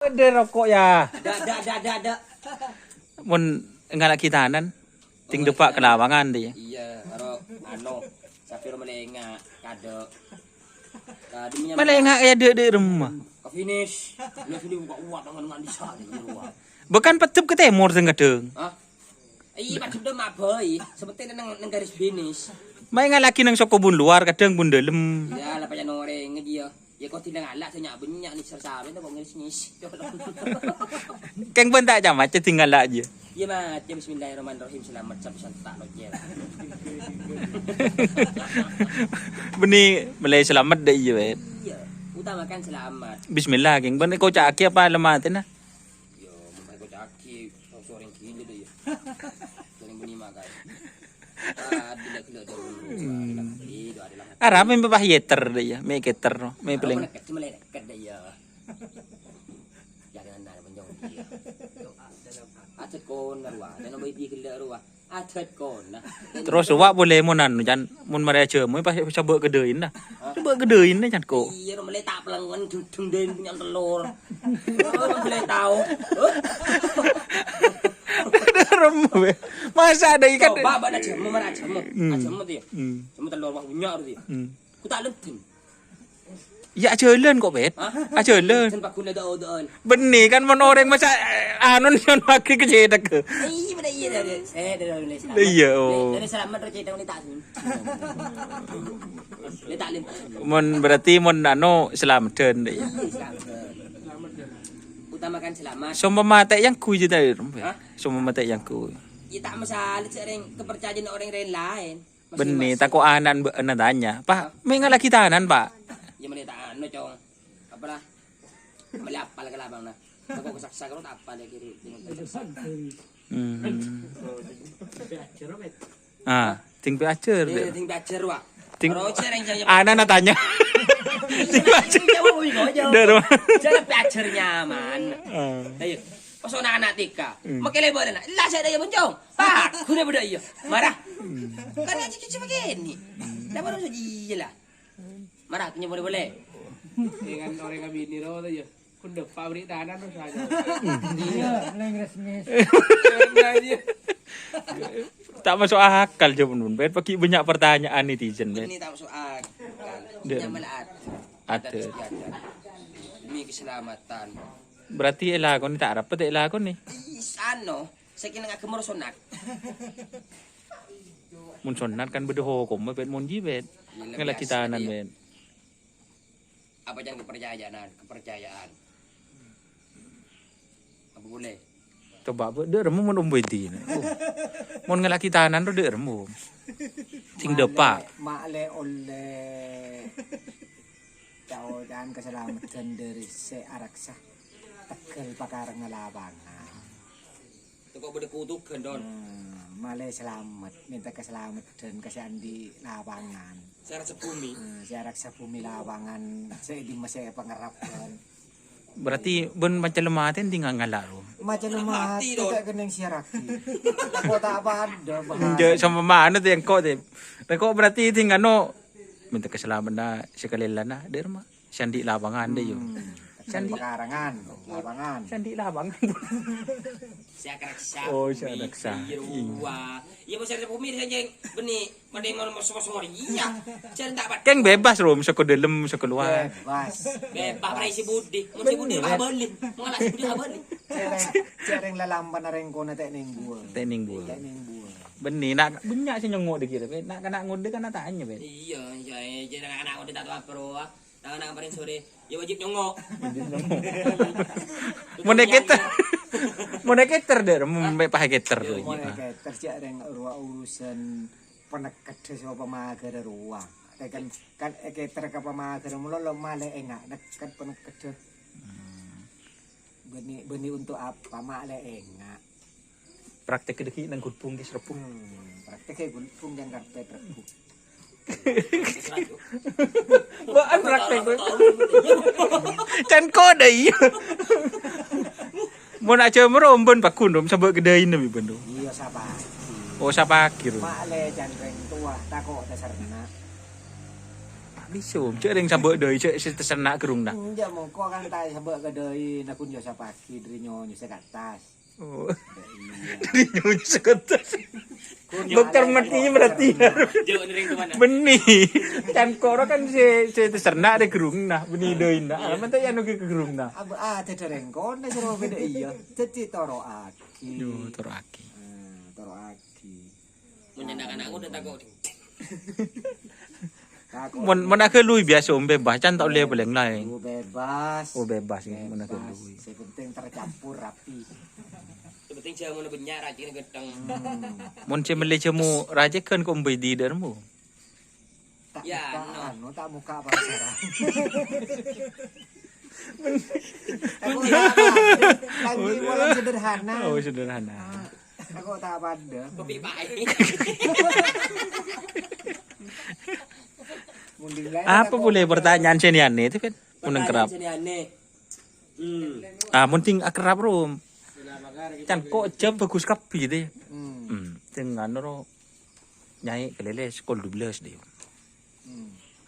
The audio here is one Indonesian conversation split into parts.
Gede rokok ya. Ada. Mun ngalak kitanan. Ting depak ke lawangan dia. Iya, karo sapiro melenga kado. Melenga ya de rumah. Ke finish. Lu sudah buka uang dengan bisa di luar. Bukan petup ke timur sing gedeng. Hah? Iya, macam tu mak boy. Seperti nang garis finish. May nga laki nang soko bun luar kadang bun dalam. Ya, lah payan orang dia. Ya kau tidak ngalak saya banyak ni sersabe tu kau ngelis. Keng pun tak jamat tinggal aja. Ya mat, ya bismillahirrahmanirrahim selamat sampai santak lo je. Beni melay selamat dah iya bet. Iya, utamakan selamat. Bismillah keng ben kau caki apa lematin nah. Yo, mun kau caki soreng kilo deh ya. Soreng buni makai. Bila kilo dulu. Itu adalah. Arah me babah yeter deh ya, me keter no, me peleng. Cuma leket deh ya. Jangan nak menjauh dia. Atet kon narwa, dan obai di kilo narwa. Atet kon nah. Terus wak boleh munan jan mun maraja mo pas coba gedein dah. Coba gedein dah jan ko. Iya, mulai tak pelangan deng punya telur. Boleh tahu. Rembe. Masa ada ikan. Coba ada jamu mana jamu. Jamu tu ya. Jamu telur wah punya tu ya. Ku tak lentin. Ya jalan kok bet. Jalan. Sen pakun ada odan. Benih kan mon orang masa anu nyon lagi kejedak ke. Iya benar iya dah. Dah selamat. Iya oh. Dari selamat recita ni tak sun. Ni tak lim. Mon berarti mon anu selamatan deh. Selamat. Utamakan selamat. Semua mata yang ku je tadi rembe. Semua mata yang ku. Ya tak masalah sering kepercayaan orang lain. Benih tak ko anan tanya. Pak, me ngala kita anan, Pak. Ya mana tak anu cong. Apalah. Melapal ke labang nah. Aku kesak-sak lu tak apa dia kiri. Ting pe acer. Ting bacer wa. Ting Rocer yang jaya. anan tanya. Ting acer. Jawab. Jangan bacer nyaman. Ayo. Pas anak tika. Makele boleh nak. Lah saya dah boncong. Pak, kuda budak iya. Marah. Kan aja cuci begini. Dah baru saja lah. Marah punya boleh. Dengan orang kami ni roh tu je. Kunde pabrik tanah tu saja. Iya, resmi. Tak masuk akal je pun. Bet pakai banyak pertanyaan netizen bet. Ini tak masuk akal. Nyaman Ada. Demi keselamatan. Berarti elah kau ni tak rapat elah kau ni. Ano, saya kira nak kemur sonak. Mun sonat kan bedoh kom bet mun ji bet. Ngala kita anan bet. Apa jangan kepercayaan. Apa boleh? Coba be de remu mun umbe di. Mun ngala kita anan de remu. Ting depak. Makle oleh tahu dan keselamatan dari searaksa tekel pakar ngelabangan. Itu kok berdekutukan don. Malay selamat, minta keselamatan kasihan di lapangan. Saya rasa bumi. Searaksa bumi lapangan, saya di masih pengerapkan. Berarti ben macam lematin tinggal ngala ro. Macam lemah tidak kena siaraki. Kok tak ada bahan. Je sama mana tu yang kau tu. Kau berarti tinggal no minta keselamatan sekali lana de rumah. Sandi lapangan de yo. Sandi pekarangan, lapangan. Sandi lapangan. Saya keraksa. Oh, saya keraksa. Wah, iya pasal bumi saja benih, benih semua iya. Jangan tak apa. Kan bebas rom saka dalam saka luar. Bebas. Bebas rai si budi, mun si budi habelin, mengalah si budi habelin. Cereng lalamban na rin ko na tekning buah. Tekning buah. Tekning buah. Benih nak banyak sih nyongok dikira bet. Nak kena ngode kan tanya bet. Iya, jadi anak-anak ngode tak tahu apa ro. Anak paling sore, ya wajib nyongok. Moneketer. Moneketer deh, membe paheketer tuh. Moneketer sih ada yang urusan penekat siapa pemagar ruang. Kan keter ke pemagar mulu lo malah enggak nekat penekat. Benih untuk apa malah enggak. Praktek kedeki nang gudpung ki serpung. Praktek gudpung yang karpet serpung. Bukan praktek gue. Can kode iya. Mau nak coba merombon pak kundum sampai gedein nabi bendo. Iya siapa? Oh siapa kira? Mak le jangan tua, tak kok dasarnya. Disum, cek yang sabuk doi, cek tersenak gerung dah. Enggak mau kok kan tak sabak ke deui nak kun jasa pagi dari nyonya ke atas. Oh. Dari nyuci ke atas. Dokter matinya berarti. Jauh nering kemana? Benih. Kan koro kan si tersenak de gerung nah, benih doi nah. Aman teh anu ke gerung nah. Abu ada derengkon da jero beda iya. Dadi toro aki. Yo teraki. Toro aki. Menyenangkan aku udah takut. Mun aku lui biasa bebas, can tak boleh beleng lain. Bebas. Oh bebas ya, mun aku lui. Yang penting tercampur rapi. Yang penting jamu na banyak rajin gedang. Mun si meli cemu raja kan ko mbai di dermu. Tak Ya, muka, no. anu tak muka apa sekarang. Aku tak apa. Lagi mulai sederhana. Oh sederhana. Aku tak pada. Kopi baik. Munding lain Apa boleh pertanyaan sini aneh itu kan? Mun kerap. Sini aneh. Munting akrab rom. Can kok jam bagus kapi deh. Dengan ro nyai kelele skol 12 deh.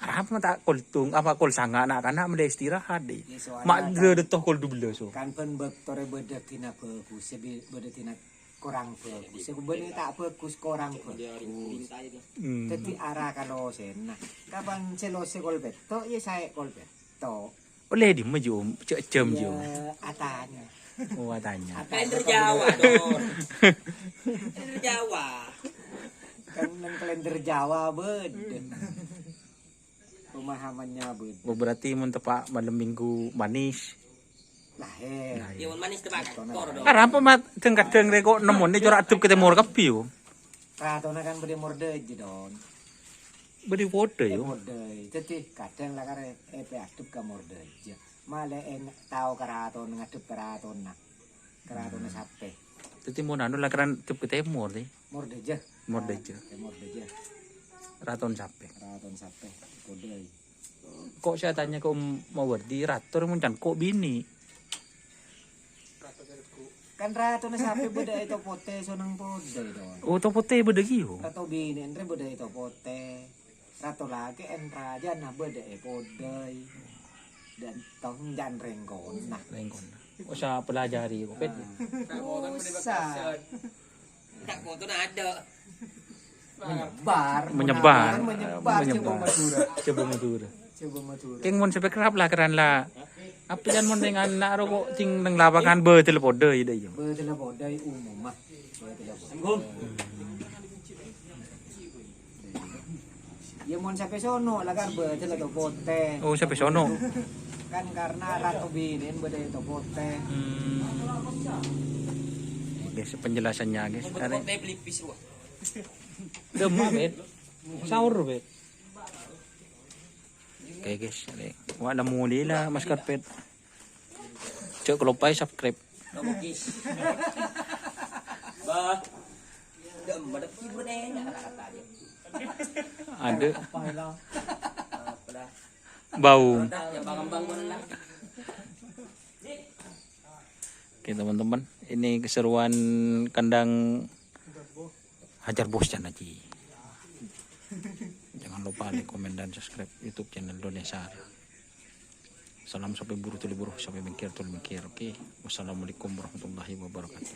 Harap mah tak kol tung apa kol sanga nak kana mele istirahat deh. Mak de toh kol 12 so. kan pen bektore beda tina bagus, beda tina kurang bagus. Aku beli tak bagus kurang bagus. Jadi arah kalau sena. Kapan selose kol beto, ya saya kol beto. Boleh di maju cek jam jo. Atanya. Oh tanya. Kalender Jawa dong. Kalender Jawa. Kan nang kalender Jawa beda. Pemahamannya beda. Oh berarti mun tepak malam minggu manis. Lahir. Yang manis tebak kor dong. Harap mah kadang reko nemone corak atup ketemu kapi yo. Ratona kan beri morde don. Beri foto yo. Morde. Jadi kadang lah kare epe atup ka morde aja. Male enak tahu karaton ngadup karaton nak. Karaton sape. Jadi mun anu lakaran atup ketemu deh. Morde aja. Morde aja. Morde aja. Raton sape. Karaton sape. Kode. Kok saya tanya kok mau berdi rator mun can kok bini. Kan raton sape beda itu pote sonang pode don. Oh to pote beda giyo. Rato bini entre beda itu pote. Rato lagi entra aja nah beda pode. Dan tong jan renggon nah. Lengkon. Oh saya pelajari kok pet. Usah. Tak foto na ada. Menyebar. Menyebar. Coba Madura. Coba Madura. Coba Madura. Keng mun sampai kerap lah keran lah. Apa jan mun dengan anak ro kok ting nang lapangan be telepon deui deh yo. Betul bodai umum mah. Ya mon sampai sono lah kan betul atau pote. Oh sampai sono. Kan karena ratu binin beda itu pote. Guys, penjelasannya guys. Are Kopi beli pis ruah. demam bet. Sahur bet. Oke guys, wah nemu lila mas karpet. Cek kalau pai subscribe. Nomokis. Bah. Dem ada kibun enak kata dia. Ada Apalah. bau. Yang bangun lah. Oke teman-teman, ini keseruan kandang Hajar Bos Chan Haji. Jangan lupa like, komen, dan subscribe YouTube channel Donesar. Salam sampai buru tuli buru sampai mikir tuli mikir. Oke, wassalamualaikum warahmatullahi wabarakatuh.